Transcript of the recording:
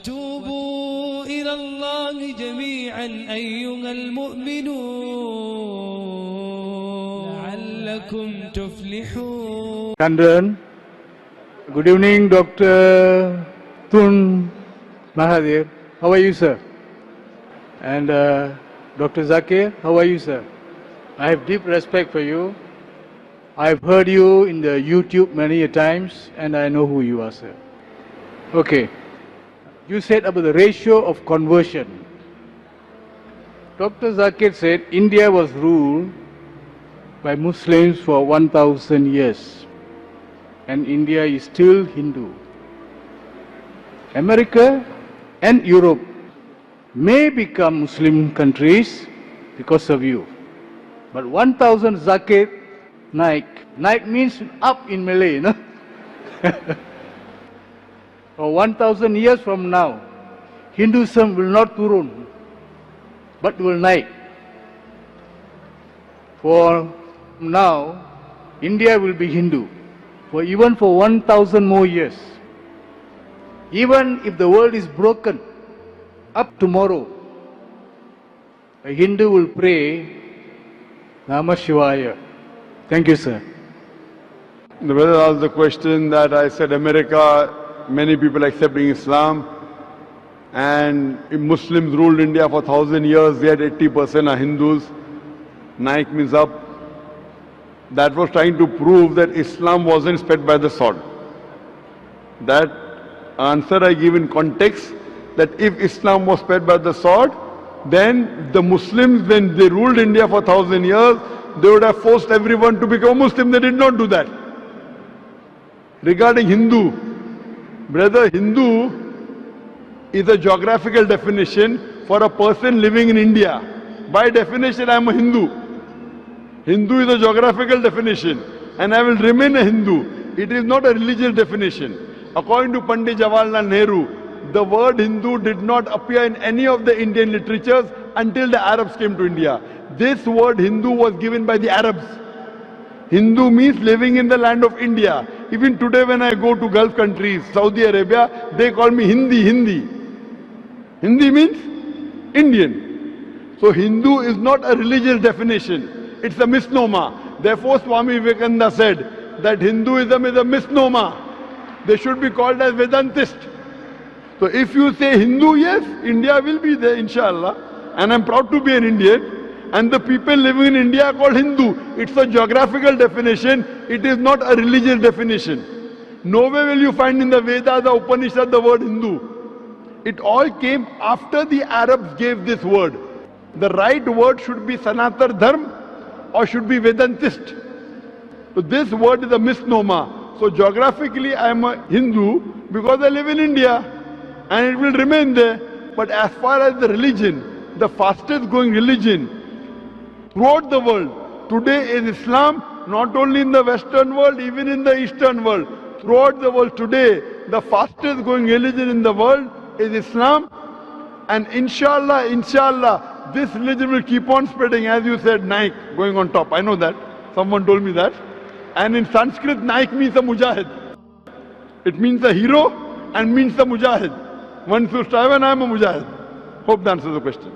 وتوبوا إلى الله جميعا أيها المؤمنون لعلكم تفلحون. Kandan, good evening, Dr. Tun Mahathir. How are you, sir? And Dr. Zakir, how are you, sir? I have deep respect for you. I've heard you in the YouTube many a times, and I know who you are, sir. Okay. You said about the ratio of conversion. Dr. Zakir said India was ruled by Muslims for 1,000 years, and India is still Hindu. America and Europe may become Muslim countries because of you. But 1,000 Zakir Naik. Naik means up in Malay, no? For 1,000 years from now, Hinduism will not turun, but will naik. For now, India will be Hindu, even for 1,000 more years. Even if the world is broken, up tomorrow, a Hindu will pray Namah Shivaya. Thank you, sir. The brother asked the question that I said America, many people accepting Islam, and if Muslims ruled India for 1,000 years, yet 80% are Hindus. Naik means up. That was trying to prove that Islam wasn't spread by the sword. That answer I give in context, that if Islam was spread by the sword, then the Muslims, when they ruled India for 1,000 years, they would have forced everyone to become Muslim. They did not do that. Regarding Hindu, brother, Hindu is a geographical definition for a person living in India. By definition, I am a Hindu. Hindu is a geographical definition, and I will remain a Hindu. It is not a religious definition. According to Pandit Jawaharlal Nehru, the word Hindu did not appear in any of the Indian literatures until the Arabs came to India. This word Hindu was given by the Arabs. Hindu means living in the land of India. Even today when I go to Gulf countries, Saudi Arabia, they call me Hindi. Hindi means Indian. So Hindu is not a religious definition. It's a misnomer. Therefore Swami Vivekananda said that Hinduism is a misnomer. They should be called as Vedantist. So if you say Hindu, yes, India will be there, inshallah. And I'm proud to be an Indian. And the people living in India are called Hindu. It's a geographical definition. It is not a religious definition. Nowhere will you find in the Vedas or Upanishad the word Hindu. It all came after the Arabs gave this word. The right word should be Sanatar Dharma or should be Vedantist. So this word is a misnomer. So geographically I am a Hindu because I live in India and it will remain there. But as far as the religion, the fastest growing religion throughout the world today is Islam, not only in the Western world, even in the Eastern world. Throughout the world today, the fastest growing religion in the world is Islam. And inshallah, this religion will keep on spreading, as you said, Naik, going on top. I know that. Someone told me that. And in Sanskrit, Naik means a mujahid. It means a hero and means a mujahid. One should strive, and I am a mujahid. Hope that answers the question.